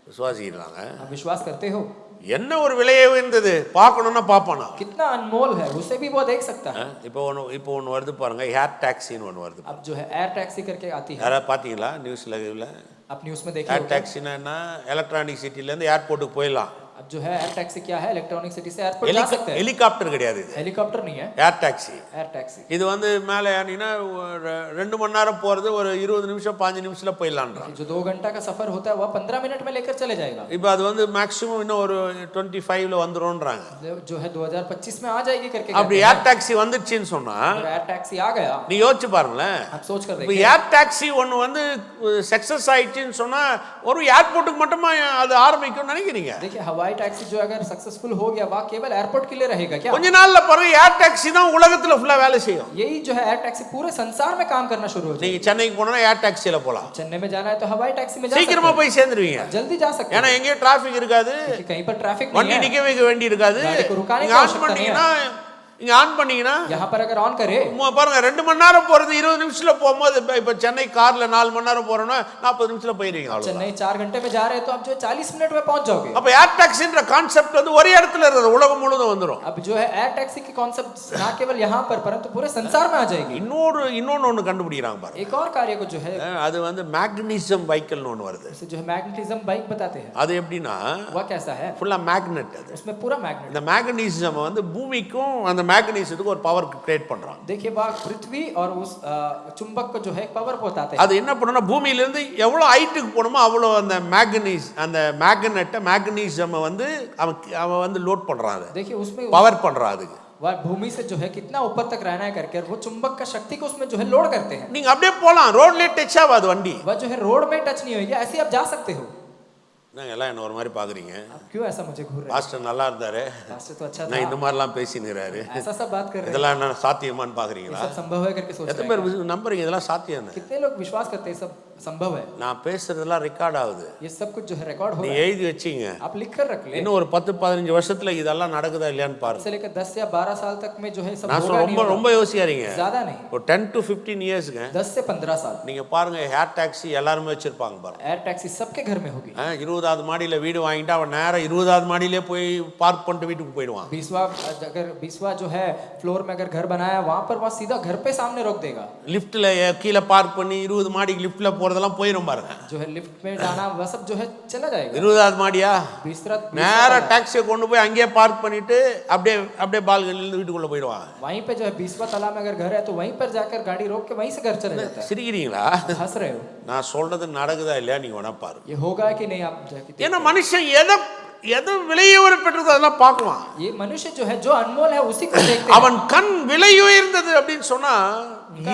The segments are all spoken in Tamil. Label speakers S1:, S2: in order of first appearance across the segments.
S1: விசுவாசிக்கிறாங்க.
S2: आप विश्वास करते हो?
S1: என்ன ஒரு விலையே இருந்தது பார்க்கணும்னா பார்ப்பானா.
S2: कितना अनमोल है, उसे भी वो देख सकता है।
S1: இப்போ ஒன்று வருது பாருங்க, ஏர் டாக்ஸின்னு ஒன்று வருது.
S2: अब जो है एयर टैक्सी करके आती है,
S1: யாராவது பார்த்தீங்களா நியூஸ்ல?
S2: आप न्यूज़ में देखिए
S1: ஏர்
S2: होगा।
S1: டாக்ஸினா என்ன? எலக்ட்ரானிக் சிட்டிலேருந்து ஏர்போர்ட்டுக்கு போயிடலாம்.
S2: अब जो है एयर टैक्सी क्या है, इलेक्ट्रॉनिक सिटी से एयरपोर्ट जा सकते हैं।
S1: ஹெலிகாப்டர் கிடையாது இது,
S2: हेलीकॉप्टर नहीं है,
S1: ஏர் டாக்ஸி.
S2: Air taxi.
S1: இது வந்து மேலே ஏறினா 2 மணி நேரம் போகிறது ஒரு 20 நிமிஷம் 5 நிமிஷத்தில் போயிடலான்றான்.
S2: जो 2 घंटा का सफर होता है वह 15 मिनट में लेकर चले जाएगा।
S1: இப்போ அது வந்து மேக்ஸிமம் இன்னும் ஒரு 25ல வந்துரும்ன்றாங்க.
S2: जो है 2025 में आ जाएगी करके।
S1: அப்படி ஏர் டாக்ஸி வந்துடுச்சின்னு சொன்னா
S2: एयर टैक्सी आ गया,
S1: நீ யோசிச்சு பாருங்களேன்.
S2: आप सोच कर
S1: இப்போ
S2: देखिए।
S1: ஏர் டாக்ஸி ஒன்று வந்து சக்ஸஸ் ஆயிடுச்சின்னு சொன்னா ஒரு ஏர்போர்ட்டுக்கு மட்டுமா அது ஆரம்பிக்கும்னு நினைக்கிறீங்க?
S2: देखिए हवाई टैक्सी जो अगर सक्सेसफुल हो गया वह केवल एयरपोर्ट के लिए रहेगा क्या?
S1: கொஞ்ச நாள்ல பாருங்க ஏர் டாக்ஸி தான் உலகத்துல ஃபுல்லா வேலை செய்யும்.
S2: यही जो है एयर टैक्सी पूरे संसार में काम करना शुरू हो जाएगा।
S1: நீங்க சென்னைக்கு போனா ஏர் டாக்ஸில போலாம்,
S2: चेन्नई में जाना है तो हवाई टैक्सी में जा सकते
S1: சீக்கிரமா
S2: हैं,
S1: போய் சேர்ந்துருவீங்க.
S2: जल्दी जा सकते
S1: ஏன்னா
S2: हैं
S1: எங்கேயும் டிராஃபிக் இருக்காது,
S2: क्योंकि कहीं पर ट्रैफिक
S1: வண்டி
S2: नहीं
S1: நிக்க
S2: है।
S1: வைக்க வேண்டி இருக்காது.
S2: गाड़ी को रुकाने की
S1: நீங்க ஆன்
S2: आवश्यकता नहीं
S1: பண்ணீங்கன்னா இங்க ஆன் பண்ணீங்கன்னா
S2: यहाँ पर अगर ऑन करे
S1: பாருங்க 2 மணி நேரம் போறது 20 நிமிஷத்துல போகும்போது இப்ப சென்னை கார்ல 4 மணி நேரம் போறோம்னா 40 நிமிஷத்துல போயிருவீங்க. அவ்வளவுதான்.
S2: चेन्नई 4 घंटे में जा रहे हैं तो आप जो 40 मिनट में पहुंच जाओगे।
S1: அப்ப ஏர் டாக்ஸின்ற கான்செப்ட் வந்து ஒரே இடத்துல இருக்குது, உலகம் முழுவதும் வந்துரும்.
S2: अब जो है एयर टैक्सी की कॉन्सेप्ट ना केवल यहाँ पर परंतु पूरे संसार में आ जाएगी।
S1: இன்னொன்னு ஒன்னு கண்டுபிடிக்கிறாங்க பாருங்க.
S2: एक और कार्य को जो है
S1: அது வந்து மேக்னீசியம் வெஹிக்கிள்னு ஒன்னு வருது.
S2: इसे जो है मैग्नेटिज्म बाइक बताते हैं।
S1: அது எப்படின்னா
S2: वह कैसा है?
S1: ஃபுல்லா மேக்னெட். அது
S2: उसमें पूरा मैग्नेट।
S1: இந்த மேக்னீசியம் வந்து பூமிக்கும் அந்த மேக்னீசியத்துக்கு ஒரு பவர் கிரியேட் பண்றாங்க.
S2: देखिए वह पृथ्वी और उस चुंबक को जो है एक पावर बताते हैं।
S1: அது என்ன பண்ணும்னா பூமியில இருந்து எவ்வளவு ஹைட்டுக்கு போணுமோ அவ்வளவு அந்த மேக்னீசியம் வந்து அவன் வந்து லோட் பண்றான், அது
S2: देखिए उसमें
S1: பவர் பண்றான். அதுக்கு
S2: वह भूमि से जो है कितना ऊपर तक रहना है करके और वो चुंबक का शक्ति को उसमें जो है लोड करते हैं।
S1: நீங்க அப்படியே போலாம், ரோட்லயே டச் ஆகாது வண்டி.
S2: वह जो है रोड में टच नहीं होगी, ऐसे आप जा सकते हो।
S1: நான் எல்லாம் என்ன ஒரு மாதிரி பாக்குறீங்க?
S2: अब क्यों ऐसा मुझे घूर रहे
S1: பாஸ்டர் நல்லா இருந்தாரு,
S2: हैं? पास्टर तो अच्छा
S1: நான்
S2: था,
S1: இந்த மாதிரிலாம் பேசினுறாரு,
S2: ऐसा सब बात कर रहे हैं,
S1: இதெல்லாம் என்ன சாத்தியமான்னு
S2: ये
S1: பாக்குறீங்களா?
S2: सब संभव है करके सोच
S1: எத்தனை
S2: रहे हैं।
S1: பேர் நம்புறீங்க இதெல்லாம் சாத்தியம்?
S2: कितने लोग विश्वास करते हैं सब संभव है?
S1: நான் பேசுறதெல்லாம் ரெக்கார்ட் ஆகுது,
S2: ये सब कुछ जो है रिकॉर्ड हो
S1: நீ
S2: रहा है,
S1: எழுதி வச்சீங்க.
S2: आप लिख कर रख ले।
S1: இன்னும் ஒரு 10-15 வருஷத்துல இதெல்லாம் நடக்குதா இல்லையான்னு பாருங்க.
S2: से लेकर 10 या 12 साल तक में जो है सब
S1: நான்
S2: होगा नहीं
S1: ரொம்ப
S2: होगा।
S1: ரொம்ப யோசிக்காதீங்க,
S2: ज्यादा नहीं,
S1: ஒரு 10 to 15 இயர்ஸ்ங்க
S2: 10 से 15 साल
S1: நீங்க பாருங்க ஏர் டாக்ஸி எல்லாருமே வச்சிருப்பாங்க பாருங்க.
S2: एयर टैक्सी सबके घर में होगी।
S1: 20வது மாடியில வீடு வாங்கிட்டு அவன் நேரா 20வது மாடியிலே போய் பார்க் பண்ணிட்டு வீட்டுக்கு போயிடுவான்.
S2: 20वां जो है फ्लोर में अगर घर बनाया वहां पर वह सीधा घर पे सामने रोक देगा।
S1: லிஃப்ட்ல கீழே பார்க் பண்ணி 20 மாடிக்கு லிஃப்ட்ல போறதெல்லாம் போயிடும் பாருங்க.
S2: जो है लिफ्ट में जाना वह सब जो है चला जाएगा।
S1: 20வது மாடியா
S2: 20वां
S1: நேரா டாக்ஸியை கொண்டு போய் அங்கேயே பார்க் பண்ணிட்டு அப்படியே பால்கனில வீட்டுக்குள்ள போயிடுவான்.
S2: वहीं पे जो है 20वां तला में अगर घर है तो वहीं पर जाकर गाड़ी रोक के वहीं से घर चले जाता है।
S1: சிரிக்கிறீங்களா?
S2: हंस रहे हो?
S1: நான் சொல்றது நடக்குதா இல்லையா நீங்க வேணா பாருங்க.
S2: ये होगा कि नहीं आप जाके
S1: ஏன்னா மனுஷன் எது விலையுயர் பெற்றது அதெல்லாம் பார்க்குவான்.
S2: ये मनुष्य जो है जो अनमोल है उसी को देखते हैं।
S1: அவன் கண் விலையுயர்ந்தது அப்படின்னு சொன்னா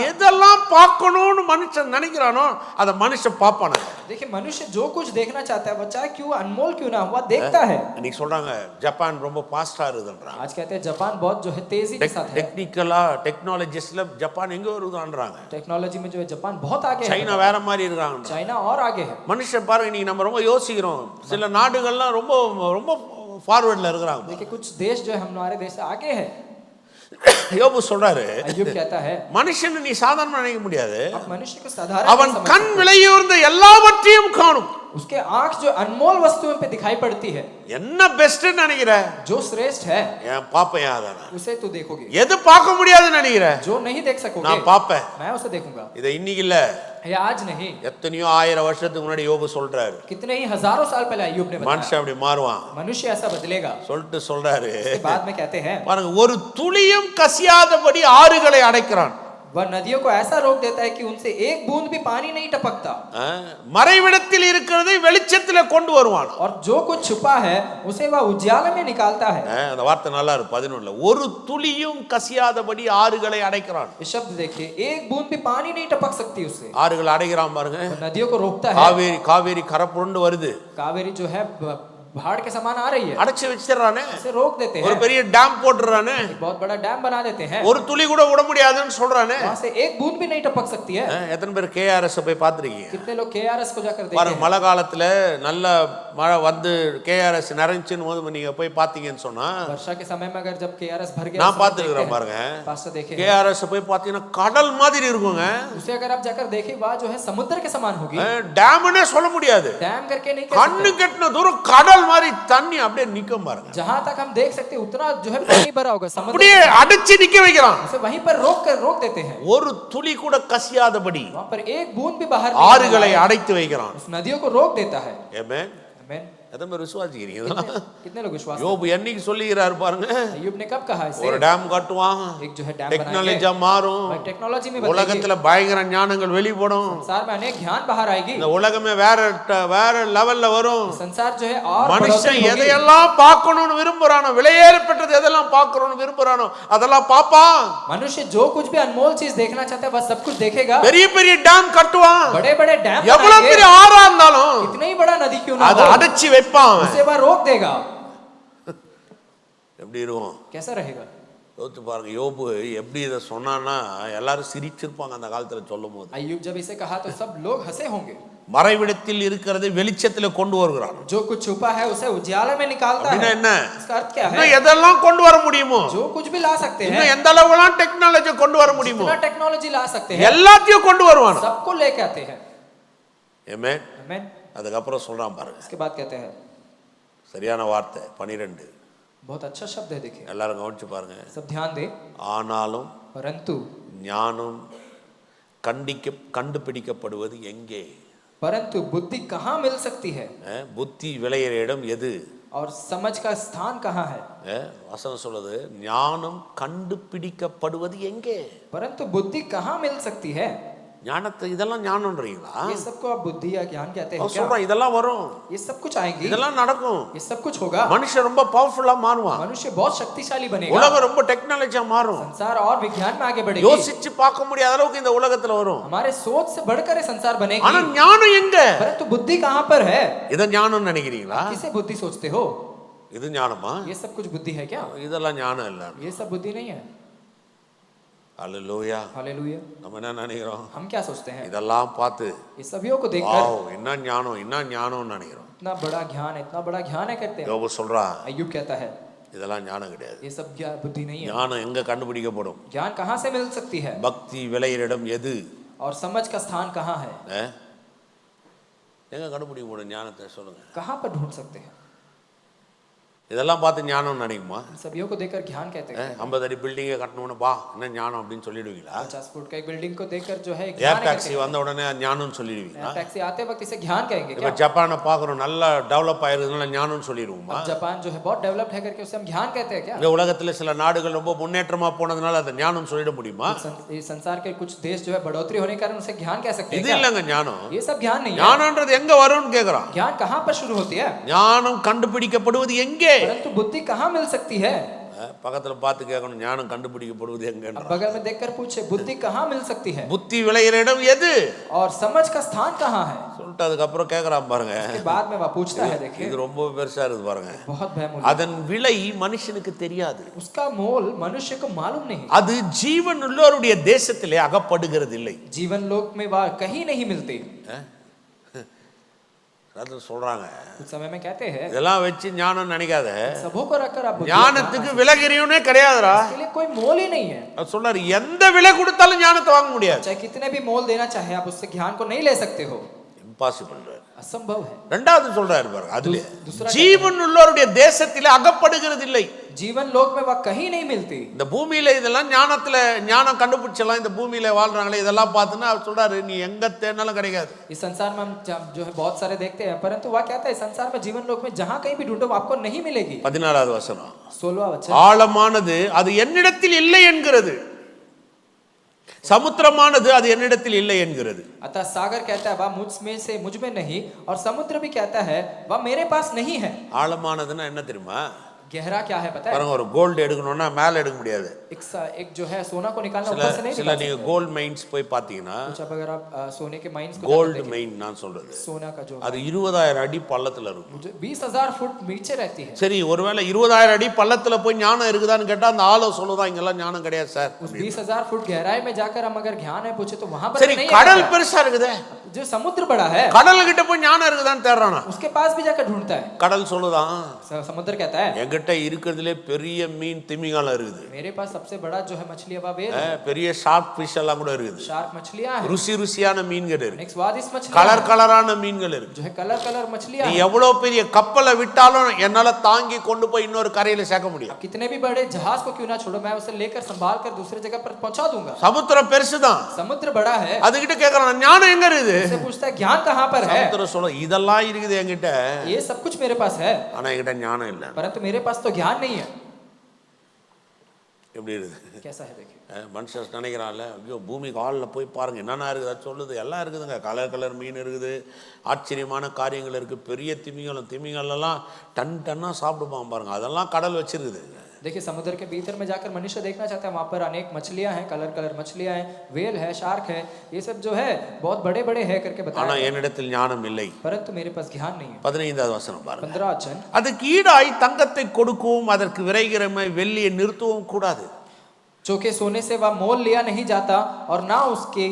S1: எதெல்லாம் பார்க்கணும்னு மனுஷன் நினைக்கிறானோ அதை மனுஷன் பார்ப்பானே.
S2: देखिए मनुष्य जो कुछ देखना चाहता है वो चाहे क्यों अनमोल क्यों ना हुआ देखता है।
S1: இன்னைக்கு சொல்றாங்க ஜப்பான் ரொம்ப ஃபாஸ்டா இருக்குதுன்றாங்க.
S2: आज कहते हैं जापान बहुत जो है तेजी के साथ है।
S1: டெக்னிக்கலா டெக்னாலஜிஸ்ல ஜப்பான் எங்க வருதுன்றாங்க.
S2: टेक्नोलॉजी में जो है जापान बहुत आगे है,
S1: சைனா வேற மாதிரி இருக்காங்க.
S2: चाइना और आगे है।
S1: மனுஷன் பாருங்க இன்னைக்கு நம்ம ரொம்ப யோசிக்கிறோம், சில நாடுகள்லாம் ரொம்ப ரொம்ப ஃபார்வர்ட்ல இருக்கிறாங்க.
S2: देखिए कुछ देश जो है हमारे देश से आगे है।
S1: யோபு சொல்றாரு,
S2: अय्यूब कहता है
S1: மனுஷன் நீ சாதாரணமா நினைக்க முடியாது,
S2: आप मनुष्य को साधारण
S1: அவன்
S2: नहीं समझ
S1: கண்
S2: सकते।
S1: விலையுயர்ந்த எல்லாவற்றையும் காணும்.
S2: उसके आंख जो अनमोल वस्तुओं पे दिखाई पड़ती है,
S1: என்ன பெஸ்ட் நினைக்கிற?
S2: जो श्रेष्ठ है
S1: என் பாப்பேன் அதான.
S2: उसे तू देखोगे,
S1: எது பார்க்க முடியாதுன்னு நினைக்கிற?
S2: जो नहीं देख सकोगे
S1: நான் பாப்பேன்.
S2: मैं उसे देखूंगा।
S1: இத இன்னைக்கு இல்ல,
S2: ये आज नहीं,
S1: எத்தனையோ 1000 வருஷத்துக்கு முன்னாடி யோபு சொல்றாரு.
S2: कितने ही हजारों साल पहले अय्यूब ने बताया
S1: மனுஷன் அப்படி மாறுவான்
S2: मनुष्य ऐसा बदलेगा।
S1: சொல்லிட்டு சொல்றாரு,
S2: इसके बाद में कहते हैं
S1: பாருங்க ஒரு துளியும் கசியாதபடி ஆறுகளை அடைக்கிறான்.
S2: वह नदियों को ऐसा रोक देता है कि उनसे एक बूंद भी पानी नहीं टपकता,
S1: மறைவிடத்தில் இருக்கிறதை வெளிச்சத்துல கொண்டு வருவான்.
S2: और जो कुछ छुपा है उसे वह उजाले में निकालता है।
S1: அந்த வார்த்தை நல்லா இருக்கு 11ல, ஒரு துளியும் கசியாதபடி ஆறுகளை அடைக்கிறான்.
S2: ये शब्द देखिए, एक बूंद भी पानी नहीं टपक सकती उससे,
S1: ஆறுகள் அடைக்கிறான் பாருங்க.
S2: नदियों को रोकता है।
S1: காவேரி கரை புரண்டு வருது,
S2: कावेरी जो है बाढ़ के समान आ रही है,
S1: அடைச்சு வச்சிடறானே,
S2: उसे रोक देते
S1: ஒரு
S2: हैं,
S1: பெரிய டேம் போட்டுறானே,
S2: एक बहुत बड़ा डैम बना देते हैं,
S1: ஒரு துளி கூட விட முடியாதுன்னு சொல்றானே.
S2: वहां से एक बूंद भी नहीं टपक सकती है।
S1: எத்தனை பேர் கேஆர்எஸ் போய் பார்த்திருக்கீங்க?
S2: कितने लोग KRS को जाकर देखे
S1: பாருங்க,
S2: हैं?
S1: மழை காலத்துல நல்ல மழை வந்து கேஆர்எஸ் நிறைஞ்சுன்னு போது நீங்க போய் பார்த்தீங்கன்னு சொன்னா,
S2: वर्षा के समय में अगर जब KRS भर गया,
S1: நான் பார்த்துருக்கிறேன் பாருங்க,
S2: पास्टर देखे हैं,
S1: கேஆர்எஸ் போய் பார்த்தீங்கன்னா கடல் மாதிரி இருக்குங்க.
S2: उसे अगर आप जाकर देखें वहाँ जो है समुद्र के समान होगी,
S1: டேம்னே சொல்ல முடியாது,
S2: डैम करके नहीं कह
S1: கண்ணு
S2: सकते।
S1: கெட்டின தூரம் கடல் மாதிரி தண்ணி அப்படியே நிக்கும் பாருங்க,
S2: जहाँ तक हम देख सकते हैं उतना जो है पानी भरा होगा समुद्र,
S1: அப்படியே அடைச்சு நிக்க வைக்கிறான்.
S2: उसे वहीं पर रोक देते हैं,
S1: ஒரு துளி கூட கசியாதபடி
S2: वहाँ पर एक बूंद भी बाहर नहीं
S1: ஆறுகளை
S2: आएगा,
S1: அடைத்து வைக்கிறான்.
S2: उस नदियों को रोक देता है।
S1: ஆமென்.
S2: आमीन।
S1: எத்தனை பேர் விசுவாசிக்கிறீங்க?
S2: कितने लोग विश्वास
S1: யோபு என்னைக்கு சொல்லுகிறாரு பாருங்க,
S2: अय्यूब ने कब कहा इसे?
S1: ஒரு டேம் கட்டுவான்,
S2: एक जो है डैम
S1: டெக்னாலஜியா மாறும்,
S2: टेक्नोलॉजी में बदलेगी,
S1: உலகத்துல பயங்கர ஞானங்கள் வெளிப்படும்,
S2: संसार में अनेक ज्ञान बाहर आएगी,
S1: இந்த உலகமே வேற லெவல்ல வரும்.
S2: संसार जो है और
S1: மனுஷன்
S2: बढ़ोतरी होगी।
S1: எதையெல்லாம் பார்க்கணும்னு விரும்புறானோ, விலையேறப்பட்டது எதெல்லாம் பார்க்கணும்னு விரும்புறானோ அதெல்லாம் பாப்பான்.
S2: मनुष्य जो कुछ भी अनमोल चीज देखना चाहता है वह सब कुछ देखेगा।
S1: பெரிய பெரிய டேம் கட்டுவான்,
S2: बड़े बड़े डैम
S1: எவ்வளவு
S2: बनाएंगे,
S1: பெரிய ஆறா இருந்தாலும்
S2: कितना ही बड़ा नदी क्यों ना
S1: அதை
S2: हो,
S1: அடைச்சி வைப்பான். அவன்
S2: उसे वह रोक देगा।
S1: எப்படி இருக்கும்
S2: कैसा रहेगा?
S1: யோசிச்சு பாருங்க, யோபு எப்படி இதை சொன்னான்னா எல்லாரும் சிரிச்சிருப்பாங்க அந்த காலத்துல சொல்லும் போது.
S2: अय्यूब जब इसे कहा तो सब लोग हंसे होंगे।
S1: மறைவிடத்தில் இருக்கிறதை வெளிச்சத்துல கொண்டு வருகிறான்.
S2: जो कुछ छुपा है उसे उजाले में निकालता
S1: அப்படின்னா
S2: है।
S1: என்ன?
S2: इसका अर्थ क्या है?
S1: இன்னும் எதெல்லாம் கொண்டு வர முடியுமோ,
S2: जो कुछ भी ला सकते हैं,
S1: இன்னும் எந்த அளவுலாம் டெக்னாலஜி கொண்டு வர முடியுமோ
S2: जितना टेक्नोलॉजी ला सकते हैं
S1: எல்லாத்தையும் கொண்டு வருவான்.
S2: सबको लेके आते हैं।
S1: ஆமென்.
S2: आमीन।
S1: அதுக்கப்புறம் சொல்றான் பாருங்க,
S2: इसके बाद कहते हैं,
S1: சரியான வார்த்தை 12,
S2: बहुत अच्छा शब्द है, देखिए
S1: எல்லாரும் கவனிச்சு பாருங்க.
S2: सब ध्यान दे।
S1: ஆனாலும்
S2: परंतु
S1: ஞானம் கண்டுபிடிக்கப்படுவது எங்கே?
S2: परंतु बुद्धि कहाँ मिल सकती है
S1: புத்தி விளையிற இடம் எது?
S2: और समझ का स्थान कहाँ है?
S1: வசனம் சொல்லுது, ஞானம் கண்டுபிடிக்கப்படுவது எங்கே?
S2: परंतु बुद्धि कहाँ मिल सकती है?
S1: ஞானத்தை இதெல்லாம் ஞானம்ன்றீங்களா?
S2: ये सबको आप बुद्धि या ज्ञान कहते हैं
S1: அவன்
S2: क्या?
S1: சொல்றான் இதெல்லாம் வரும்,
S2: ये सब कुछ आएंगी,
S1: இதெல்லாம் நடக்கும்.
S2: ये सब कुछ होगा,
S1: மனுஷன் ரொம்ப பவர்ஃபுல்லா மாறுவான்,
S2: मनुष्य बहुत शक्तिशाली बनेगा,
S1: உலகம் ரொம்ப டெக்னாலஜியா மாறும்,
S2: संसार और विज्ञान में आगे बढ़ेगी,
S1: யோசிச்சு பார்க்க முடியாத அளவுக்கு இந்த உலகத்துல வரும்.
S2: हमारे सोच से बढ़कर ये संसार
S1: ஆனா
S2: बनेगी।
S1: ஞானம் எங்க?
S2: परंतु बुद्धि कहाँ पर है?
S1: இத ஞானம் நினைக்கிறீங்களா?
S2: किसे बुद्धि सोचते हो?
S1: இது ஞானமா?
S2: ये सब कुछ बुद्धि है क्या?
S1: இதெல்லாம் ஞானம் இல்ல.
S2: ये सब बुद्धि नहीं है।
S1: அல்லேலூயா.
S2: हालेलुया।
S1: நம்ம என்ன நினைக்கிறோம்?
S2: हम क्या सोचते हैं?
S1: இதெல்லாம் பார்த்து
S2: ये सभियों को देखकर
S1: வாவ் என்ன ஞானம்னு நினைக்கிறோம்.
S2: इतना बड़ा ज्ञान है कहते हैं।
S1: யோபு சொல்றா,
S2: अय्यूब कहता है
S1: இதெல்லாம் ஞானம் கிடையாது.
S2: ये सब बुद्धि नहीं है।
S1: ஞானம் எங்க கண்டுபிடிக்கப்படும்?
S2: ज्ञान कहाँ से मिल सकती है?
S1: பக்தி விளையிற இடம் எது?
S2: और समझ का स्थान कहाँ है?
S1: எங்க கண்டுபிடிக்க முடியும் ஞானத்தை? சொல்லுங்க.
S2: कहाँ पर ढूंढ सकते हैं?
S1: இதெல்லாம் பார்த்து ஞானம் நினைக்குமா?
S2: सभियों को देखकर ज्ञान कहते हैं।
S1: 50 அடி பில்டிங்கை கட்டணும்னு பா என்ன ஞானம் அப்படின்னு சொல்லிடுவீங்களா?
S2: 50 फुट का एक बिल्डिंग को देखकर जो है
S1: ஏர் டாக்ஸி வந்த உடனே ஞானம்னு சொல்லிடுவீங்களா?
S2: टैक्सी आते वक्त इसे ज्ञान कहेंगे
S1: இப்ப
S2: क्या?
S1: ஜப்பானை பார்க்குறோம், நல்லா டெவலப் ஆயிருக்குதுனால ஞானம்னு சொல்லிடுவோமா?
S2: अब जापान जो है बहुत डेवलप्ड है करके उसे हम ज्ञान कहते हैं क्या?
S1: இந்த உலகத்துல சில நாடுகள் ரொம்ப முன்னேற்றமா போனதுனால அதை ஞானம் சொல்லிட முடியுமா?
S2: इस संसार के कुछ देश जो है बढ़ोतरी होने के कारण उसे ज्ञान कह सकते हैं
S1: இது
S2: क्या?
S1: இல்லங்க ஞானம்.
S2: ये सब ज्ञान नहीं है।
S1: ஞானம்ன்றது எங்க வரும்னு கேக்குறான்.
S2: ज्ञान कहाँ पर शुरू होती है?
S1: ஞானம் கண்டுபிடிக்கப்படுவது எங்கே?
S2: परंतु बुद्धि कहाँ मिल सकती है?
S1: பக்கத்துல பார்த்து கேட்கணும், ஞானம் கண்டுபிடிக்கப்படுவது
S2: अब
S1: எங்கன்ற.
S2: बगल में देखकर पूछे बुद्धि कहाँ मिल सकती है?
S1: புத்தி விளையிற இடம் எது?
S2: और समझ का स्थान कहाँ है?
S1: சொல்லிட்டு அதுக்கப்புறம் கேட்கறான் பாருங்க,
S2: उसके बाद में वह पूछता है, देखिए
S1: இது ரொம்ப பெருசா இருக்கு பாருங்க.
S2: बहुत बहुमूल्य,
S1: அதன் விலை மனுஷனுக்கு தெரியாது,
S2: उसका मोल मनुष्य को मालूम नहीं।
S1: அது ஜீவன் உள்ளவருடைய தேசத்திலே அகப்படுகிறது இல்லை.
S2: जीवन लोक में वह कहीं नहीं मिलती।
S1: சொல்றாங்க,
S2: कुछ समय में कहते हैं
S1: இதெல்லாம் வச்சு ஞானம் நினைக்காத,
S2: सबों को रखकर आप बुद्धि
S1: ஞானத்துக்கு விலகிறியவனே கிடையாதுடா.
S2: इसके लिए कोई मोल ही नहीं है।
S1: அவர் சொல்றாரு, எந்த விலை கொடுத்தாலும் ஞானத்தை வாங்க முடியாது.
S2: चाहे कितने भी मोल देना चाहे आप उससे ज्ञान को नहीं ले सकते हो,
S1: இம்பாசிபிள்.
S2: असंभव है।
S1: ரெண்டாவது சொல்றாரு பாருங்க, அதுல
S2: दूसरा
S1: ஜீவன் உள்ளவருடைய தேசத்திலே அகப்படுகிறது இல்லை.
S2: जीवन लोक में वह कहीं नहीं मिलती।
S1: இந்த பூமியில இதெல்லாம் ஞானம் கண்டுபிடிச்சலாம், இந்த பூமியில வாழ்றாங்களே இதெல்லாம் பார்த்துன்னா அவர் சொல்றாரு, நீ எங்க தேடினாலும் கிடைக்காது.
S2: इस संसार में हम जो है बहुत सारे देखते हैं, परंतु वह कहता है संसार में जीवन लोक में जहां कहीं भी ढूंढो आपको नहीं मिलेगी।
S1: 14வது வசனம்,
S2: 16वां वचन,
S1: ஆழமானது அது என்னிடத்தில் இல்லை என்கிறது, சமுத்திரமானது அது என்னிடத்தில் இல்லை என்கிறது.
S2: अतः सागर कहता है वह मुझ में से मुझ में नहीं, और समुद्र भी कहता है वह मेरे पास नहीं है।
S1: ஆழமானதுன்னா என்ன தெரியுமா?
S2: गहरा क्या है पता है?
S1: பாருங்க, ஒரு கோல்டு எடுக்கணும்னா மேல எடுக்க முடியாது.
S2: एक जो है सोना को निकालना
S1: சில
S2: ऊपर से नहीं
S1: சில
S2: निकाल
S1: நீங்க
S2: सकते।
S1: கோல்ட் மைன்ஸ் போய் பார்த்தீங்கன்னா,
S2: कुछ अब अगर आप सोने के माइंस को
S1: கோல்டு
S2: जाकर
S1: மைன் நான் சொல்றது
S2: देखें, सोना का जो
S1: அது 20,000 அடி பள்ளத்துல இருக்கும்.
S2: जो 20,000 फुट नीचे रहती है।
S1: சரி, ஒருவேளை 20,000 அடி பள்ளத்துல போய் ஞானம் இருக்குதான்னு கேட்டா அந்த ஆளோ சொல்லுதான், இங்கெல்லாம் ஞானம் கிடையாது சார்.
S2: उस 20,000 फुट गहराई में जाकर हम अगर ज्ञान है पूछे तो वहां पर
S1: சரி,
S2: नहीं
S1: கடல்
S2: है।
S1: பெருசா இருக்குதே,
S2: जो समुद्र बड़ा है
S1: கடல் கிட்ட போய் ஞானம் இருக்குதான்னு தேடுறானா?
S2: उसके पास भी जाकर ढूंढता है।
S1: கடல் சொல்லுதான்,
S2: समुद्र कहता है
S1: என்கிட்ட இருக்கிறதுலே பெரிய மீன் திமிங்காலம் இருக்குது,
S2: मेरे पास सबसे बड़ा जो है मछली अब वेल
S1: பெரிய ஷார்க் ஃபிஷ் எல்லாம் கூட இருக்குது,
S2: शार्क मछलियां हैं,
S1: ருசி ருசியான மீன்கள் இருக்கு,
S2: अनेक स्वादिष्ट मछलियां
S1: கலர் கலரான மீன்கள் இருக்கு.
S2: जो है कलर कलर मछलियां
S1: நீ
S2: हैं।
S1: எவ்வளவு பெரிய கப்பலை விட்டாலும் என்னால தாங்கி கொண்டு போய் இன்னொரு கரையில சேர்க்க முடியும்.
S2: कितने भी बड़े जहाज को क्यों ना छोड़ो, मैं उसे लेकर संभाल कर दूसरे जगह पर पहुंचा दूंगा।
S1: சமுத்திரம் பெருசுதான்,
S2: समुद्र बड़ा है,
S1: அதுகிட்ட கேக்குறான் ஞானம் எங்க இருக்குது?
S2: उससे पूछता है ज्ञान कहाँ पर है?
S1: சமுத்திரம் சொல்ல இதெல்லாம் இருக்குது என்கிட்ட,
S2: ये सब कुछ मेरे पास है
S1: ஆனா என்கிட்ட ஞானம் இல்ல.
S2: परंतु मेरे पास तो ज्ञान नहीं है।
S1: எப்படி இருக்குது?
S2: कैसा है देखिए,
S1: மனுஷன் நினைக்கிறான்ல, ஐயோ பூமிக்கு ஆளில் போய் பாருங்க என்னென்ன இருக்குது, அது சொல்லுது எல்லாம் இருக்குதுங்க, கலர் கலர் மீன் இருக்குது, ஆச்சரியமான காரியங்கள் இருக்குது, பெரிய திமிங்கலெல்லாம் டன் டன்னாக சாப்பிடுப்பான் பாருங்க, அதெல்லாம் கடல் வச்சிருக்குது.
S2: देखिए समुद्र के भीतर में जाकर मनुष्य देखना चाहता है, वहाँ पर अनेक मछलियां हैं, कलर कलर मछलियां हैं, वेल है, शार्क है, ये सब जो है बहुत बड़े बड़े है करके
S1: ஆனா
S2: बताया,
S1: என்னிடத்தில் ஞானம் இல்லை.
S2: परंतु मेरे पास ज्ञान नहीं है।
S1: 15வது வசனம் பாருங்க.
S2: 15 वचन,
S1: அதுக்கு ஈடாய் தங்கத்தை கொடுக்கவும் அதற்கு விரைகிறமை வெள்ளியை நிறுத்தவும் கூடாது.
S2: चौके सोने से वह मोल लिया नहीं जाता और ना उसके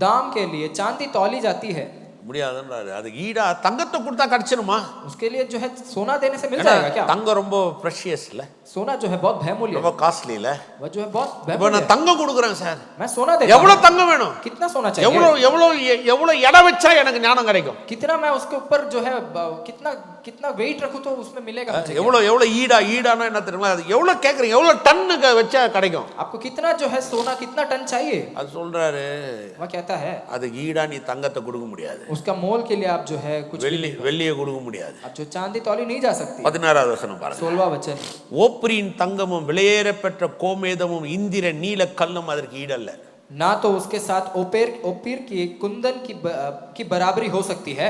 S2: दाम के लिए चांदी तौली जाती है।
S1: முடியாதுன்றாரு. அதுக்கு ஈடா தங்கத்தை கொடுத்தா கிடைச்சிருமா?
S2: उसके लिए जो है सोना देने से मिल जाएगा क्या?
S1: தங்கம் ரொம்ப ப்ரெஷியஸ் இல்ல,
S2: सोना जो है बहुत बहुमूल्य
S1: ரொம்ப காஸ்ட்லி இல்ல.
S2: वह जो है बहुत
S1: இப்போ
S2: बहुमूल्य
S1: நான் தங்கம் கொடுக்குறேன் சார்,
S2: मैं सोना देता
S1: எவ்வளவு
S2: हूं,
S1: தங்கம் வேணும்?
S2: कितना सोना चाहिए,
S1: எவ்வளவு எவ்வளவு எவ்வளவு எடை வச்சா எனக்கு ஞானம் கிடைக்கும்?
S2: कितना मैं उसके ऊपर जो है कितना कितना वेट रखूं तो उसमें मिलेगा मुझे ज्ञान?
S1: எவ்வளவு எவ்வளவு ஈடானா என்ன தெரியுமா? அது எவ்வளவு கேக்குறீங்க, எவ்வளவு டன்னுக்கு வச்சா கிடைக்கும்?
S2: आपको कितना जो है सोना कितना टन चाहिए?
S1: அது சொல்றாரு,
S2: वह कहता है
S1: அதுக்கு ஈடா நீ தங்கத்தை கொடுக்க முடியாது,
S2: उसका मोल के लिए आप जो है कुछ
S1: வெள்ளியை கொடுக்க முடியாது.
S2: आप जो चांदी तौली नहीं जा सकती।
S1: 16வது வசனம் பாருங்க.
S2: 16वां वचन,
S1: ஓப்ரின் தங்கமும் விலையேற பெற்ற கோமேதமும் இந்திர நீல கல்லும் அதற்கு ஈடல்ல.
S2: ना तो उसके साथ ओपीर की कुंदन की बराबरी हो सकती है।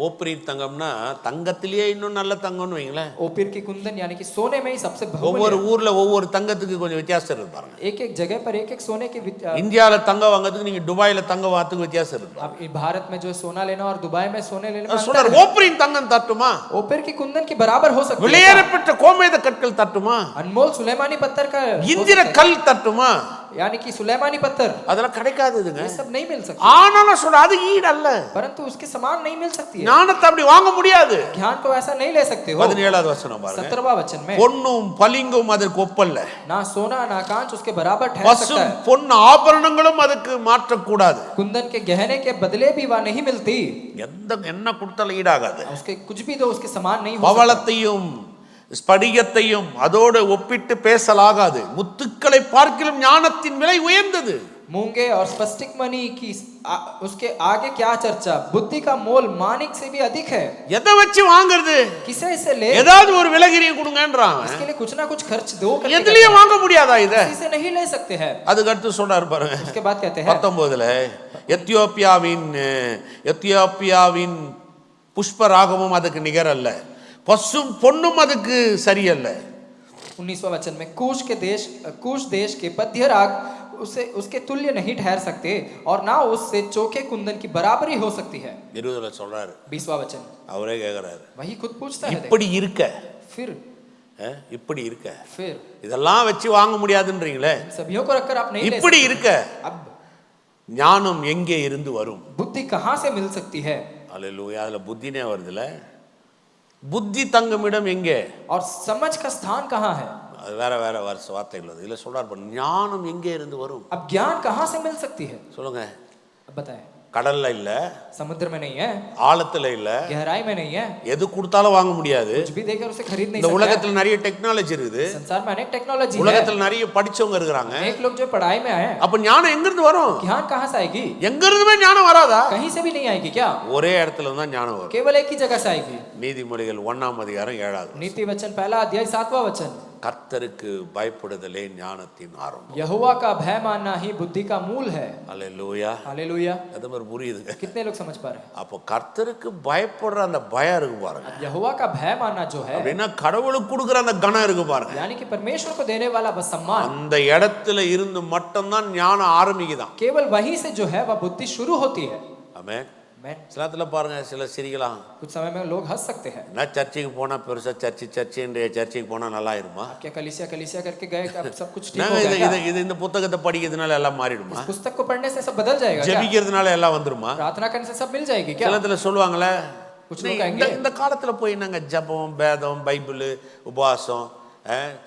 S1: ஓப்ரின் தங்கம்னா தங்கத்திலேயே இன்னும் நல்ல தங்கம்னு வைங்களேன்.
S2: ओपीर की कुंदन यानी कि सोने में ही सबसे
S1: ஒவ்வொரு
S2: बहुमूल्य,
S1: ஊர்ல ஒவ்வொரு தங்கத்துக்கு கொஞ்சம் வித்தியாசம் இருக்கு பாருங்க.
S2: एक एक जगह पर एक एक सोने की
S1: இந்தியால தங்கம் வாங்குறதுக்கு நீங்க துபாயில தங்கம் வாங்குறதுக்கு வித்தியாசம் இருக்கு.
S2: अब भारत में जो है सोना लेना और दुबई में सोने लेने में
S1: சொல்றாரு,
S2: अंतर है।
S1: ஓப்ரின் தங்கம் தட்டுமா?
S2: ओपीर की कुंदन की बराबर हो सकती है
S1: விலையேற
S2: क्या?
S1: பெற்ற கோமேத கற்கள் தட்டுமா?
S2: अनमोल सुलेमानी पत्थर का हो
S1: இந்திர
S2: सकता है।
S1: கல் தட்டுமா?
S2: यानी कि सुलेमानी पत्थर
S1: அதெல்லாம் கிடைக்காதுங்க.
S2: ये सब नहीं मिल सकती,
S1: ஆனாலும் சொல்ற அது ஈடு அல்ல.
S2: परंतु उसके समान नहीं मिल सकती है।
S1: ஞானத்தை அப்படி வாங்க முடியாது.
S2: ज्ञान को ऐसा नहीं ले सकते हो।
S1: 17வது வசனம் பாருங்க.
S2: 17वां वचन में,
S1: பொன்னும் பளிங்கும் அதற்கு ஒப்பல்ல,
S2: ना सोना ना कांच उसके बराबर ठहर
S1: பசும்
S2: सकता है,
S1: பொன் ஆபரணங்களும் அதுக்கு மாற்றக்கூடாது.
S2: कुंदन के गहने के बदले भी वह नहीं मिलती,
S1: என்ன கொடுத்தாலும் ஈடாகாது.
S2: उसके कुछ भी दो उसके समान नहीं हो सकता।
S1: பவளத்தையும் ஸ்படிகத்தையும் அதோடு ஒப்பிட்டு பேசலாகாது. முத்துக்களை பார்க்கிலும் ஞானத்தின் விலை உயர்ந்தது.
S2: मूंगे और स्फटिक मणि की उसके आगे क्या चर्चा, बुद्धि का मोल मानिक से भी अधिक है।
S1: எதை வச்சு வாங்குறது?
S2: किसे इसे ले,
S1: ஏதாவது ஒரு விலகிரியை கொடுங்கன்றான்.
S2: इसके लिए कुछ ना कुछ खर्च दो करके
S1: எதுலயே வாங்க முடியாதா இத?
S2: किसी से नहीं ले सकते हैं।
S1: அதுக்கு அடுத்து சொல்றாரு பாருங்க.
S2: उसके बाद कहते हैं
S1: 19ல எத்தியோப்பியாவின் புஷ்பராகமும் அதுக்கு நிகரல்ல, பசும் பொன்னும் அதுக்கு சரியல்ல.
S2: 19वां वचन में, कूश देश के पद्य राग उसके तुल्य नहीं ठहर सकते और ना उससे चोखे कुंदन की बराबरी हो सकती है।
S1: 20ல சொல்றாரு.
S2: 20वां वचन,
S1: அவரே கேக்குறாரு,
S2: वही खुद पूछता है,
S1: இப்படி இருக்க இப்படி இருக்க
S2: फिर
S1: இதெல்லாம் வச்சு வாங்க முடியாதுன்றீங்களே,
S2: सभियों को रखकर आप नहीं ले
S1: இப்படி
S2: सकते।
S1: இருக்க
S2: अब
S1: ஞானம் எங்கே இருந்து வரும்?
S2: बुद्धि कहाँ से मिल सकती है?
S1: அல்லேலூயா. அதுல புத்தினே வருதுல. புத்தி தங்குமிடம் எங்கே?
S2: और समझ का स्थान कहाँ है?
S1: அது வேற வேற வார்த்தைகள் அது. இதுல சொல்றாரு, ஞானம் எங்கே இருந்து வரும்?
S2: अब ज्ञान कहाँ से मिल सकती है?
S1: சொல்லுங்க.
S2: अब बताएं।
S1: கடல்ல இல்ல,
S2: समुद्र में नहीं है,
S1: ஆழத்துல இல்ல,
S2: गहराई में नहीं है,
S1: எது கொடுத்தாலும் வாங்க முடியாது.
S2: कुछ भी देकर उसे खरीद नहीं
S1: இந்த
S2: सकते।
S1: உலகத்துல நிறைய டெக்னாலஜி இருக்குது,
S2: संसार में अनेक टेक्नोलॉजी है,
S1: உலகத்துல நிறைய படிச்சவங்க இருக்காங்க.
S2: अनेक लोग जो पढ़ाई में आए,
S1: அப்ப ஞானம் எங்க இருந்து வரும்?
S2: ज्ञान कहाँ से आएगी?
S1: எங்க இருந்துமே ஞானம் வராதா?
S2: कहीं से भी नहीं आएगी क्या?
S1: ஒரே இடத்துல தான் ஞானம் வரும்.
S2: केवल एक ही जगह से आएगी।
S1: நீதிமொழிகள் 1ஆம் அதிகாரம் 7வது.
S2: नीति वचन 1 अध्याय 7वां वचन,
S1: கர்த்தருக்கு பயப்படுதலே ஞானத்தின் ஆரம்பம்.
S2: यहोवा का भय मानना ही बुद्धि का मूल है.
S1: அல்லேலூயா.
S2: हालेलुया.
S1: அது மாதிரி புரியுதுங்க.
S2: कितने लोग समझ पा रहे हैं?
S1: அப்போ கர்த்தருக்கு பயப்படுற அந்த பயம் இருக்கு பாருங்க.
S2: यहोवा का भय मानना जो है,
S1: அப்படின்னா கடவுளுக்கு கொடுக்குற அந்த கனம் இருக்கு பாருங்க.
S2: यानी कि परमेश्वर को देने वाला वह सम्मान,
S1: அந்த இடத்துல இருந்து மட்டும்தான் ஞானம் ஆரம்பிக்குதான்.
S2: केवल वहीं से जो है वह बुद्धि शुरू होती है.
S1: ஆமென்.
S2: मैं
S1: சில நேரத்துல பாருங்க சில சிரிக்கலாம்.
S2: कुछ समय में लोग हंस सकते हैं.
S1: நான் சர்ச்சுக்கு போனா பெருசா சர்ச்சுக்கு போனா நல்லா இருமா?
S2: आप क्या कलीसिया कलीसिया करके गए अब सब कुछ ठीक
S1: நான்
S2: हो
S1: இது
S2: गया
S1: இது இது இந்த புத்தகத்தை படிக்கிறதுனால எல்லாம் மாறிடுமா?
S2: क्या? पुस्तक को पढ़ने से सब बदल जाएगा क्या?
S1: ஜெபிக்கிறதுனால எல்லாம் வந்துருமா?
S2: प्रार्थना करने से सब मिल जाएगी
S1: சில
S2: क्या?
S1: நேரத்துல சொல்லுவாங்களே
S2: कुछ लोग कहेंगे
S1: இந்த காலத்துல போய் நாங்க ஜெபம் வேதம் பைபிள் உபவாசம்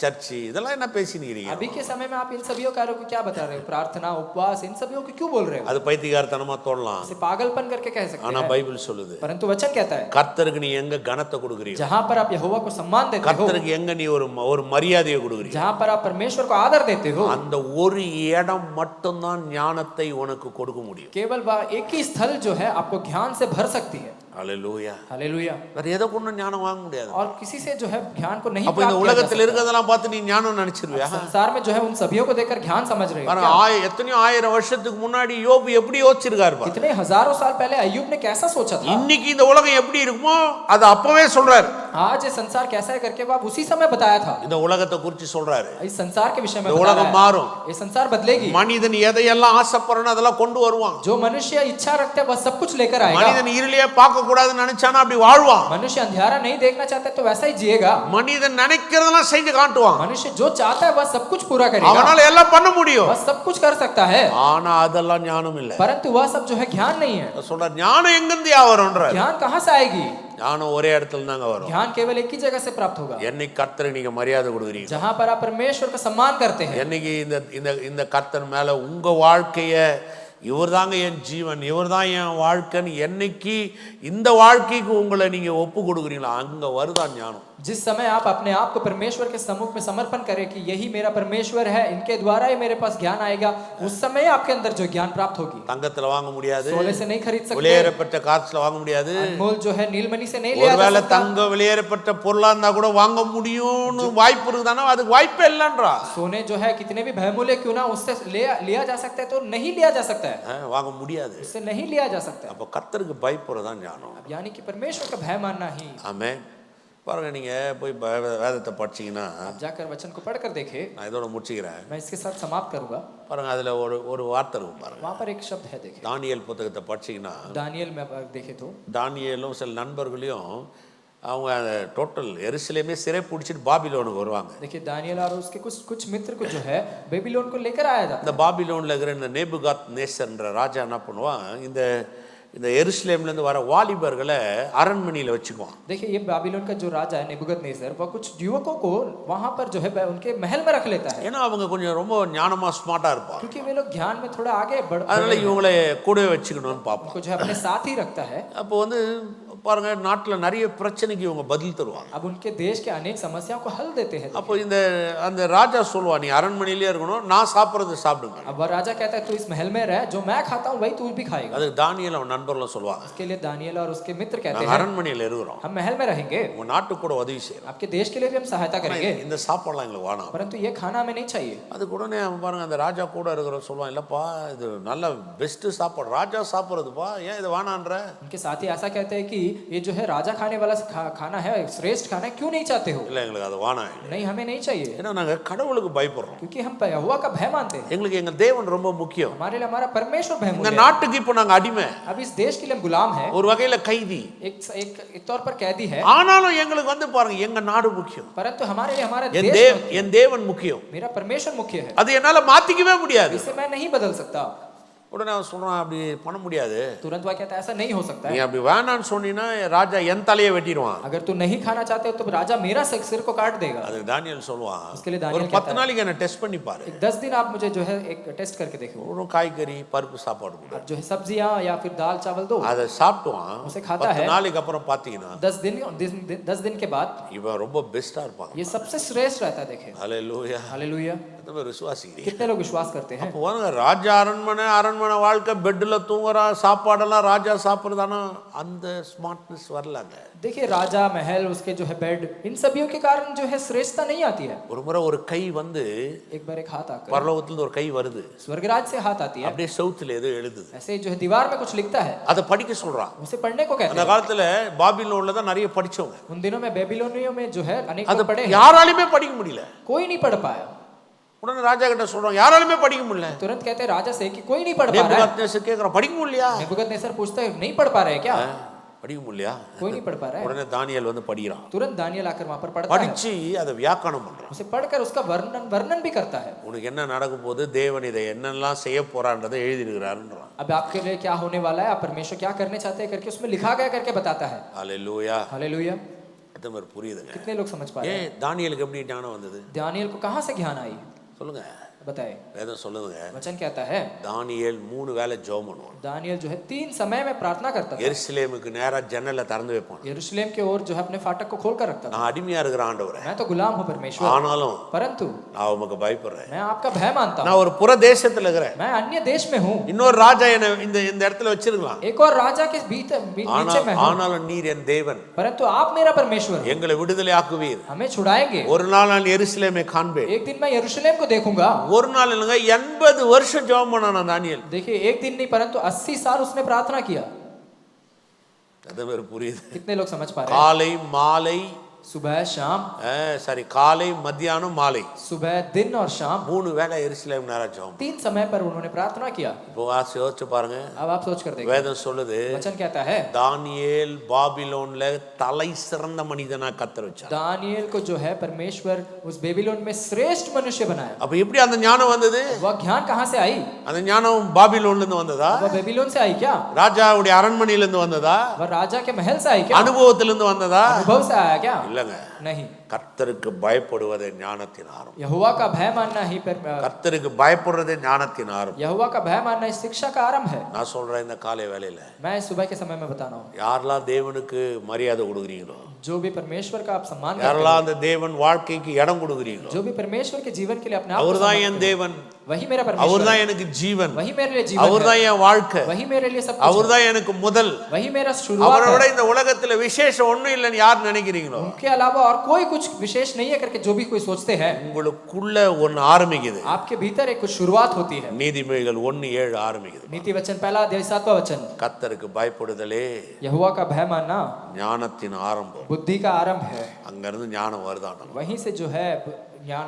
S1: சர்ச்சு இதெல்லாம் என்ன பேசினீங்க?
S2: अभी के समय में आप इन सभी कार्यों को क्या बता रहे हो? प्रार्थना उपवास इन सभी को क्यों बोल रहे हो?
S1: அது பைத்தியக்காரத்தனமா தோணலாம்.
S2: इसे पागलपन करके कह सकते
S1: ஆனா
S2: हैं,
S1: பைபிள் சொல்லுது
S2: परंतु वचन कहता है
S1: கர்த்தருக்கு நீ எங்க கனத்தை கொடுக்குறீங்க,
S2: जहां पर आप यहोवा को सम्मान देते हो,
S1: கர்த்தருக்கு எங்க நீ ஒரு மரியாதையை கொடுக்குறீங்க,
S2: जहां पर आप परमेश्वर को आदर देते हो,
S1: அந்த ஒரு இடம் மட்டும்தான் ஞானத்தை உனக்கு கொடுக்க முடியும்.
S2: केवल वह एक ही स्थल जो है आपको ज्ञान से भर सकती है.
S1: அல்லேலூயா.
S2: हालेलुया.
S1: வேற எதை கொண்டு ஞானம் வாங்க முடியாது.
S2: और किसी से जो है ज्ञान को नहीं
S1: அப்ப இந்த
S2: प्राप्त किया जा
S1: உலகத்துல
S2: सकता.
S1: இருக்கிறதெல்லாம் பார்த்து நீ ஞானம் நினைச்சிருவியா?
S2: संसार में जो है उन सभी को देखकर ज्ञान समझ रहे हो
S1: பாருங்க
S2: क्या?
S1: எத்தனையோ ஆயிரம் வருஷத்துக்கு முன்னாடி யோபு எப்படி யோசிச்சிருக்காரு பாருங்க.
S2: कितने हजारों साल पहले अय्यूब ने कैसा सोचा था?
S1: இன்னைக்கு இந்த உலகம் எப்படி இருக்குமோ அது அப்பவே சொல்றாரு.
S2: आज ये संसार कैसा है करके वो आप उसी समय बताया था.
S1: இந்த உலகத்தை குறித்து சொல்றாரு.
S2: इस संसार के विषय में
S1: இந்த
S2: बता
S1: உலகம்
S2: रहा है.
S1: மாறும்.
S2: ये संसार बदलेगी.
S1: மனிதன் எதையெல்லாம் ஆசைப்படுறானோ அதெல்லாம் கொண்டு வருவான்.
S2: जो मनुष्य इच्छा रखते हैं वह सब कुछ लेकर आएगा.
S1: மனிதன் இருளையே பார்க்க கூடாதுன்னு நினைச்சானா அப்படி வாழ்வான்.
S2: मनुष्य अंधियारा नहीं देखना चाहता तो वैसा ही जिएगा.
S1: மனிதன் நினைக்கிறதெல்லாம் செஞ்சு காட்டுவான்.
S2: मनुष्य जो चाहता है वह सब कुछ पूरा करेगा.
S1: அவனால எல்லாம் பண்ண முடியும்.
S2: वह सब कुछ कर सकता है.
S1: ஆனா அதெல்லாம் ஞானம் இல்ல.
S2: परंतु वह सब जो है ज्ञान नहीं है.
S1: சொல்ற ஞானம் எங்கிருந்து வரும்ன்றார்.
S2: ज्ञान कहां से आएगी?
S1: ஞானம் ஒரே இடத்துல தாங்க வரும்.
S2: ज्ञान केवल एक ही जगह से प्राप्त होगा.
S1: என்னைக்கு கர்த்தருக்கு நீங்க மரியாதை கொடுக்குறீங்க,
S2: जहां पर आप परमेश्वर का सम्मान करते हैं,
S1: என்னைக்கு இந்த கர்த்தர் மேல உங்க வாழ்க்கைய இவர்தாங்க என் ஜீவன் இவர்தான் என் வாழ்க்கைன்னு என்னைக்கு இந்த வாழ்க்கைக்கு உங்களை நீங்க ஒப்பு கொடுக்குறீங்களா அங்க வருதான் ஞானம்.
S2: जिस समय आप अपने आप को परमेश्वर के सम्मुख में समर्पण करें कि यही मेरा परमेश्वर है, इनके द्वारा ही मेरे पास ज्ञान आएगा, उस समय आपके अंदर जो ज्ञान प्राप्त होगी.
S1: தங்கத்துல வாங்க முடியாது,
S2: सोने से नहीं खरीद सकते,
S1: வெளியேறப்பட்ட காசுல வாங்க முடியாது,
S2: अनमोल जो है नीलमणि से नहीं लिया जा
S1: ஒருவேளை
S2: सकता.
S1: தங்க வெளியேறப்பட்ட பொருளா இருந்தா கூட வாங்க முடியும்னு வாய்ப்பு இருக்குதானா அதுக்கு வாய்ப்பே இல்லன்றா.
S2: सोने जो है कितने भी बहुमूल्य क्यों ना उससे लिया जा सकता है तो नहीं लिया जा सकता है,
S1: வாங்க முடியாது.
S2: उससे नहीं लिया जा सकता है.
S1: அப்ப கர்த்தருக்கு பயப்படுறதான் ஞானம்.
S2: यानी कि परमेश्वर का भय मानना ही.
S1: ஆமென். பாருங்க நீங்க போய் வேதத்தை படிச்சீங்கன்னா
S2: आप जाकर वचन को पढ़कर देखें.
S1: நான் இதோட முடிச்சுக்கிறேன்.
S2: मैं इसके साथ समाप्त करूंगा.
S1: பாருங்க அதுல ஒரு வார்த்தை இருக்கும் பாருங்க.
S2: वहां पर एक शब्द है, देखें.
S1: தானியேல் புத்தகத்தை படிச்சீங்கன்னா
S2: दानियल में देखे तो
S1: தானியேலும் சில நண்பர்களையும் அவங்க டோட்டல் எருசலேமே சிறை பிடிச்சிட்டு பாபிலோனுக்கு வருவாங்க.
S2: देखिए दानियल और उसके कुछ मित्र को जो है बेबीलोन को लेकर आया था.
S1: இந்த பாபிலோன்ல இருக்கிற இந்த நேபுகாத் நேசர்ன்ற ராஜா என்ன பண்ணுவான், இந்த எருசலேம்ல இருந்து வர வாலிபர்களை அரண்மனையில வச்சுக்குவான்.
S2: देखिए ये बाबिलोन का जो राजा है नेबुकदनेस्सर, वह कुछ युवकों को वहां पर जो है उनके महल में रख लेता है.
S1: ஏன்னா அவங்க கொஞ்சம் ரொம்ப ஞானமா ஸ்மார்ட்டா இருப்பாங்க.
S2: क्योंकि वे लोग ज्ञान में थोड़ा आगे
S1: அதனால இவங்களை கூடவே வச்சுக்கணும்னு பார்ப்பான்.
S2: उनको जो है अपने साथ ही रखता है.
S1: அப்போ பாருங்க நாட்டுல நிறைய பிரச்சனைக்கு இவங்க பதில் தருவாங்க.
S2: अब उनके देश के अनेक समस्याओं को हल देते हैं.
S1: அப்போ அந்த ராஜா சொல்லுவா நீ அரண்மனையிலே இருக்கணும், நான் சாப்பிடுறது சாப்பிடுங்க.
S2: अब वह राजा कहता है तू इस महल में रह, जो मैं खाता हूं वही तू भी खाएगा.
S1: அது தானியேல் அவன் நண்பர்களும் சொல்லுவாங்க,
S2: इसके लिए दानियल और उसके मित्र कहते
S1: நாங்க
S2: हैं
S1: அரண்மனையில இருக்கிறோம்,
S2: हम महल में रहेंगे,
S1: உங்க நாட்டுக்கு கூட உதவி செய்யறோம்,
S2: आपके देश के लिए भी हम सहायता करेंगे,
S1: இந்த சாப்பாடுலாம் எங்களுக்கு வேணாம்.
S2: परंतु ये खाना हमें नहीं चाहिए.
S1: அதுக்கு உடனே அவன் பாருங்க அந்த ராஜா கூட இருக்கிற சொல்லுவான், இல்லப்பா இது நல்ல பெஸ்ட் சாப்பாடு, ராஜா சாப்பிடுறதுப்பா, ஏன் இது வேணான்ற.
S2: उनके साथी ऐसा कहते हैं कि ये जो है राजा खाने वाला खाना है, श्रेष्ठ खाना है, क्यों नहीं चाहते हो?
S1: இல்ல எங்களுக்கு அது வேணாம்.
S2: नहीं हमें नहीं चाहिए,
S1: ஏன்னா நாங்க கடவுளுக்கு பயப்படுறோம்.
S2: क्योंकि हम यहोवा का भय मानते हैं.
S1: எங்களுக்கு எங்க தேவன் ரொம்ப முக்கியம்.
S2: हमारे लिए हमारा परमेश्वर
S1: இந்த
S2: भयमूल्य है.
S1: நாட்டுக்கு இப்போ நாங்க அடிமை,
S2: अब इस देश के लिए हम गुलाम है,
S1: ஒரு வகையில கைதி.
S2: एक तौर पर कैदी है,
S1: ஆனாலும் எங்களுக்கு பாருங்க எங்க நாடு முக்கியம்,
S2: परंतु हमारे लिए हमारा
S1: என்
S2: देश,
S1: என் தேவன் முக்கியம்.
S2: मेरा परमेश्वर मुख्य है.
S1: அது என்னால மாத்திக்கவே முடியாது.
S2: इसे मैं नहीं बदल सकता.
S1: உடனே அவன் சொல்றான் அப்படி பண்ண முடியாது.
S2: तुरंत वह कहता है ऐसा नहीं हो सकता
S1: நீ
S2: है.
S1: அப்படி வேணான்னு சொன்னீன்னா ராஜா என் தலையை வெட்டிடுவான்.
S2: अगर तू नहीं खाना चाहते हो तो राजा मेरा सिर को काट देगा.
S1: அது தானியேல் சொல்லுவான்,
S2: उसके लिए
S1: ஒரு
S2: दानियल
S1: 10
S2: कहता है
S1: நாளைக்கு என்ன டெஸ்ட் பண்ணி பாரு,
S2: 10 दिन आप मुझे जो है एक टेस्ट करके देखो,
S1: ஒரு காய்கறி பருப்பு சாப்பாடு கொடு,
S2: अब जो है सब्जियां या फिर दाल चावल दो,
S1: அதை சாப்பிடுவான்.
S2: उसे खाता है.
S1: 10 நாளைக்கு அப்புறம் பாத்தீங்கன்னா
S2: 10 दिन के बाद
S1: இவன் ரொம்ப பெஸ்டா இருப்பான்.
S2: ये सबसे श्रेष्ठ रहता है. देखें
S1: ஹalleluya.
S2: हालेलुया.
S1: நம்ம விசுவாசிக்கிறீங்க.
S2: कितने लोग विश्वास करते हैं?
S1: அப்போ வாங்க, ராஜா அரண்மனை வாழ்க்கை, பெட்டில் தூங்குறா, சாப்பாடெல்லாம் ராஜா சாப்பிட்றதானா, அந்த ஸ்மார்ட்னஸ் வரலாங்க.
S2: देखिए राजा महल उसके जो है बेड, इन सभियों के कारण जो है श्रेष्ठता नहीं आती है।
S1: ஒரு முறை ஒரு கை வந்து,
S2: एक बार एक हाथ आकर,
S1: பரலோகத்துல ஒரு கை வருது,
S2: स्वर्गराज से हाथ आती है,
S1: அப்படியே செவுத்துல ஏதோ எழுதுது,
S2: ऐसे ही जो है दीवार में कुछ लिखता है,
S1: அதை படிக்க சொல்றான்.
S2: उसे पढ़ने को कहते
S1: அந்த
S2: हैं।
S1: காலத்துல பாபிலோன்ல தான் நிறைய படிச்சவங்க.
S2: उन दिनों में बेबीलोनियों में जो है अनेक
S1: அதை
S2: लोग पढ़े हैं,
S1: யாராலுமே படிக்க முடியல.
S2: कोई नहीं पढ़ पाया।
S1: உடனே ராஜா கிட்ட சொல்றாங்க, யாராலுமே படிக்க முடியல.
S2: तुरंत कहते हैं राजा से कि कोई नहीं पढ़ पा रहा है।
S1: नेबुकदनेस्सर கேக்குறான், படிக்க முடியலையா?
S2: नेबुकदनेस्सर पूछता है नहीं पढ़ पा रहे हैं क्या?
S1: படிக்க முடியலையா?
S2: कोई नहीं पढ़ पा रहा है।
S1: உடனே தானியேல் வந்து படிக்கிறான்.
S2: तुरंत दानियल आकर वहां पर पढ़ता है,
S1: படிச்சு அதை வியாக்கரணம் பண்றான்.
S2: उसे पढ़कर उसका वर्णन भी करता है।
S1: உனக்கு என்ன நடக்க போகுது, தேவன் இதை என்னெல்லாம் செய்ய போறான்றதை எழுதியிருக்கிறாருன்றான்.
S2: अब आपके लिए क्या होने वाला है, आप परमेश्वर क्या करने चाहते हैं करके उसमें लिखा गया करके बताता है।
S1: ஹல்லேலூயா.
S2: हालेलुया।
S1: அது மாதிரி புரியுதுங்க.
S2: कितने लोग समझ पा रहे हैं?
S1: தானியேலுக்கு எப்படி ஞானம் வந்தது
S2: दानियल को कहां से ज्ञान आई?
S1: சொல்லுங்க.
S2: बताए।
S1: வேதம் சொல்லுதுங்க,
S2: वचन कहता है
S1: தானியேல் 3 வேளை ஜெபம் பண்ணுவான்.
S2: दानियल जो है 3 समय में प्रार्थना करता था।
S1: எருசலேமுக்கு நேரா ஜன்னலை திறந்து வைப்பான்.
S2: यरूशलेम की ओर जो है अपने फाटक को खोल कर रखता था।
S1: நான் அடிமையா இருக்கிற ஆண்டவரே,
S2: मैं तो गुलाम हूं परमेश्वर,
S1: ஆனாலும்
S2: परंतु
S1: நான் உமக்கு பயப்படுறேன்.
S2: मैं आपका भय मानता हूं।
S1: நான் ஒரு புற தேசத்துல இருக்கிறேன்.
S2: मैं अन्य देश में हूं।
S1: இன்னொரு ராஜா என்ன இந்த இந்த இடத்துல வச்சிருக்கலாம்.
S2: एक और राजा के नीचे मैं हूं,
S1: ஆனாலும் நீர் என் தேவன்,
S2: परंतु आप मेरा परमेश्वर हो।
S1: எங்களை விடுதலை ஆக்குவீர்.
S2: हमें छुड़ाएंगे।
S1: ஒரு நாள் நான் எருசலேமை காண்பேன்.
S2: एक दिन मैं यरूशलेम को देखूंगा।
S1: ஒரு நாள் இல்லைங்க, 80 வருஷம் ஜெபம் பண்ணான் தானியேல்.
S2: देखिए एक दिन नहीं परंतु 80 साल उसने प्रार्थना किया।
S1: அது வேற புரியுது.
S2: कितने लोग समझ पा रहे हैं?
S1: காலை மாலை,
S2: सुबह शाम,
S1: சாரி காலை மத்தியானம் மாலை,
S2: सुबह दिन और शाम,
S1: 3 வேளை எருசலேம் நேரா ஜெபம்.
S2: 3 समय पर उन्होंने प्रार्थना किया।
S1: இப்போ யோசிச்சு பாருங்க,
S2: अब आप सोच कर देखिए,
S1: வேதம் சொல்லுது,
S2: वचन कहता है
S1: தானியேல் பாபிலோன்ல தலை சிறந்த மனிதனா கத்தர் வச்சார்.
S2: दानियल को जो है परमेश्वर उस बेबीलोन में श्रेष्ठ मनुष्य बनाया।
S1: அப்ப எப்படி அந்த ஞானம் வந்தது?
S2: वह ज्ञान कहां से आई?
S1: அந்த ஞானம் பாபிலோன்ல இருந்து வந்ததா?
S2: वह बेबीलोन से आई क्या?
S1: ராஜாவுடைய அரண்மனையில இருந்து வந்ததா?
S2: वह राजा के महल से आई क्या?
S1: அனுபவத்துல இருந்து வந்ததா?
S2: अनुभव से आया क्या?
S1: இல்லங்க,
S2: नहीं।
S1: கர்த்தருக்கு பயப்படுவதே ஞானத்தின் ஆரம்பம்.
S2: यहोवा का भय मानना ही
S1: கர்த்தருக்கு பயப்படுறதே ஞானத்தின் ஆரம்பம்.
S2: यहोवा का भय मानना इस शिक्षा का आरंभ है।
S1: நான் சொல்றேன், இந்த காலை வேளையில
S2: मैं सुबह के समय में बता रहा हूं,
S1: யாரெல்லாம் தேவனுக்கு மரியாதை கொடுக்குறீங்களோ,
S2: जो भी परमेश्वर का आप सम्मान करते
S1: யாரெல்லாம் அந்த தேவன் வாழ்க்கைக்கு இடம் கொடுக்குறீங்களோ,
S2: हैं, जो भी परमेश्वर के जीवन के लिए अपने आप को
S1: அவர்தான்
S2: समर्पित
S1: என் தேவன்,
S2: हैं, वही मेरा परमेश्वर
S1: அவர்தான்
S2: है,
S1: எனக்கு ஜீவன்,
S2: वही मेरे लिए जीवन
S1: அவர்தான்
S2: है,
S1: என் வாழ்க்கை,
S2: वही मेरे लिए सब कुछ है,
S1: அவர்தான் எனக்கு முதல்.
S2: वही मेरा शुरुआत
S1: அவரை விட
S2: है।
S1: இந்த உலகத்துல விசேஷம் ஒண்ணும் இல்லைன்னு யார் நினைக்கிறீங்களோ,
S2: उनके अलावा और कोई कुछ विशेष नहीं है करके जो भी कोई सोचते हैं,
S1: உங்களுக்குள்ள ஒன்னு ஆரம்பிக்குது.
S2: आपके भीतर एक कुछ शुरुआत होती है।
S1: நீதிமொழிகள் 1:7 ஆரம்பிக்குது.
S2: नीति वचन 1 अध्याय 7वां वचन,
S1: கர்த்தருக்கு பயப்படுதலே
S2: यहोवा का भय मानना
S1: ஞானத்தின் ஆரம்பம்.
S2: बुद्धि का आरंभ है।
S1: அங்க இருந்து ஞானம் வருதான்.
S2: वहीं से जो है ज्ञान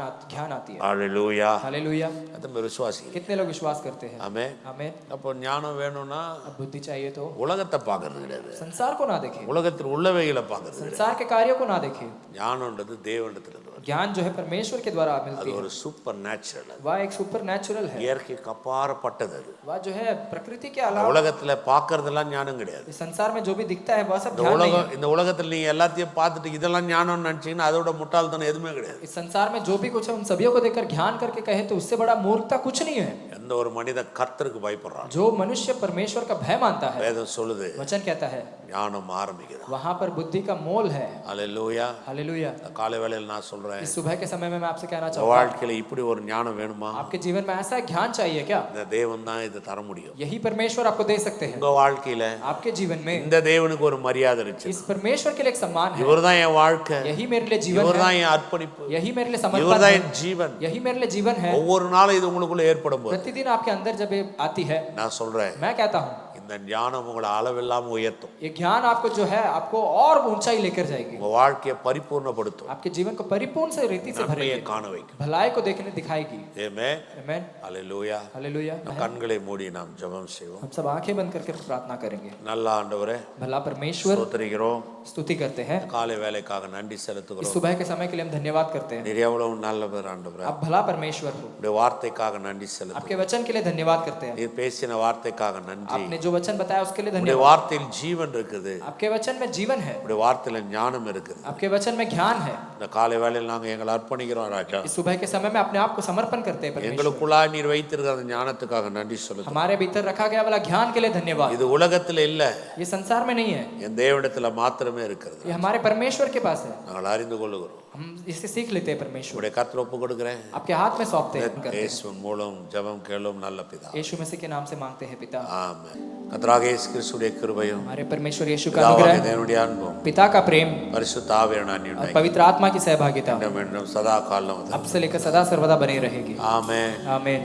S2: आती है।
S1: ஹல்லேலூயா.
S2: हालेलुया।
S1: அது விசுவாசி.
S2: कितने लोग विश्वास करते हैं?
S1: ஆமென்.
S2: आमीन।
S1: அப்போ ஞானம் வேணும்னா
S2: अब बुद्धि चाहिए तो
S1: உலகத்தை பார்க்கறது கிடையாது,
S2: संसार को ना देखे,
S1: உலகத்தில் உள்ளவைகளை பார்க்கறது கிடையாது.
S2: संसार के कार्यों को ना देखे।
S1: ஞானம்ன்றது தேவனிடத்துல இருந்து வருது.
S2: ज्ञान जो है परमेश्वर के द्वारा
S1: அது
S2: मिलती है।
S1: ஒரு சூப்பர் நேச்சுரல்,
S2: वह एक सुपर नेचुरल है।
S1: இயற்கைக்கு அப்பாற்பட்டது. அது
S2: वह जो है प्रकृति के
S1: இந்த
S2: अलावा
S1: உலகத்துல பார்க்கறதெல்லாம் ஞானம் கிடையாது.
S2: इस संसार में जो भी दिखता है वह सब
S1: இந்த
S2: ज्ञान नहीं
S1: உலகம்
S2: है।
S1: இந்த உலகத்துல நீங்க எல்லாத்தையும் பார்த்துட்டு இதெல்லாம் ஞானம்னு நினைச்சீங்கன்னா அதோட முட்டாள்தனம் எதுவுமே கிடையாது.
S2: इस संसार में जो भी कुछ है उन सभी को देखकर ज्ञान करके कहे तो उससे बड़ा मूर्खता कुछ नहीं है।
S1: எந்த ஒரு மனிதன் கர்த்தருக்கு பயப்படுறான்,
S2: जो मनुष्य परमेश्वर का भय मानता है,
S1: வேதம் சொல்லுது,
S2: वचन कहता है
S1: ஞானம் ஆரம்பிக்குது.
S2: वहां पर बुद्धि का मोल है।
S1: ஹல்லேலூயா.
S2: हालेलुया।
S1: இந்த காலை வேளையில நான் சொல்றேன்,
S2: इस सुबह के समय में मैं आपसे कहना
S1: உங்க
S2: चाहूंगा,
S1: வாழ்க்கையில இப்படி ஒரு ஞானம் வேணுமா?
S2: आपके जीवन में ऐसा ज्ञान चाहिए क्या?
S1: இந்த தேவன் தான் இதை தர முடியும்.
S2: यही परमेश्वर आपको दे सकते हैं।
S1: உங்க வாழ்க்கையில
S2: आपके जीवन में
S1: இந்த தேவனுக்கு ஒரு மரியாதை இருந்துச்சு.
S2: इस परमेश्वर के लिए एक सम्मान है।
S1: இவர்தான் என் வாழ்க்கை,
S2: यही मेरे लिए जीवन
S1: இவர்தான்
S2: है,
S1: என் அர்ப்பணிப்பு,
S2: यही मेरे लिए समर्पण
S1: இவர்தான்
S2: है,
S1: என் ஜீவன்.
S2: यही मेरे लिए जीवन है।
S1: ஒவ்வொரு நாளும் இது உங்களுக்குள்ள ஏற்படும் போது
S2: प्रतिदिन आपके अंदर जब ये आती है,
S1: நான் சொல்றேன்,
S2: मैं कहता हूँ
S1: இந்த ஞானம் உங்களை அளவில்லாம உயர்த்தும்.
S2: ये ज्ञान आपको जो है आपको और ऊंचाई लेकर जाएगी,
S1: உங்க வாழ்க்கையை பரிபூர்ணப்படுத்தும்,
S2: आपके जीवन को परिपूर्ण से रीति से
S1: நன்மையை
S2: भरेगी,
S1: காண வைக்கும்.
S2: भलाई को देखने दिखाएगी।
S1: ஆமென்.
S2: आमीन।
S1: ஹல்லேலூயா.
S2: हालेलुया।
S1: கண்களை மூடி நாம் ஜெபம் செய்வோம்.
S2: हम सब आंखें बंद करके प्रार्थना करेंगे।
S1: நல்ல ஆண்டவரே,
S2: भला परमेश्वर,
S1: ஸ்தோத்திரிக்கிறோம்,
S2: स्तुति करते हैं।
S1: காலை வேலைக்காக நன்றி
S2: इस
S1: செலுத்துகிறோம்.
S2: सुबह के समय के लिए हम धन्यवाद करते हैं।
S1: நீர் எவ்வளவு நல்லவர் ஆண்டவரே.
S2: आप भला परमेश्वर हो।
S1: உடைய வார்த்தைக்காக நன்றி செலுத்துகிறோம்.
S2: आपके वचन के लिए धन्यवाद करते हैं।
S1: நீர் பேசின வார்த்தைக்காக நன்றி.
S2: आपने जो वचन बताया उसके लिए
S1: உடைய
S2: धन्यवाद।
S1: வார்த்தையில் ஜீவன் இருக்குது,
S2: आपके वचन में जीवन है,
S1: உடைய வார்த்தையில ஞானம் இருக்குது.
S2: आपके वचन में ज्ञान है।
S1: இந்த காலை வேளையில் நாங்க எங்களை அர்ப்பணிக்கிறோம் ராஜா.
S2: इस सुबह के समय में अपने आप को समर्पण करते हैं परमेश्वर।
S1: எங்களுக்குள்ளாய் நீர் வைத்திருக்கிற அந்த ஞானத்துக்காக நன்றி சொல்லுகிறோம்.
S2: हमारे भीतर रखा गया वाला ज्ञान के लिए धन्यवाद।
S1: இது உலகத்துல இல்ல,
S2: ये संसार में नहीं है,
S1: என் தேவனிடத்துல மாத்திரமே இருக்கிறது.
S2: ये हमारे परमेश्वर के पास है।
S1: நாங்கள் அறிந்து கொள்ளுகிறோம்.
S2: हम इससे सीख लेते हैं परमेश्वर
S1: உடைய கர்த்தர் ஒப்பு கொடுக்கிறேன்.
S2: आपके हाथ में सौंपते हैं करते हैं।
S1: இயேசுவின் மூலம் ஜெபம் கேளும் நல்ல பிதா.
S2: यीशु मसीह के नाम से मांगते हैं पिता।
S1: ஆமென். கர்த்தராகிய இயேசு கிறிஸ்துவின் கிருபையும்
S2: हमारे परमेश्वर यीशु का
S1: பிதாவாகிய
S2: अनुग्रह,
S1: தேவனுடைய அன்பும்
S2: पिता का प्रेम
S1: பரிசுத்த ஆவியான
S2: और
S1: அந்யோன்யம்
S2: पवित्र आत्मा की सहभागिता
S1: மீண்டும் சதா காலம்
S2: अब से लेकर सदा सर्वदा बनी रहेगी।
S1: ஆமென்.
S2: आमीन।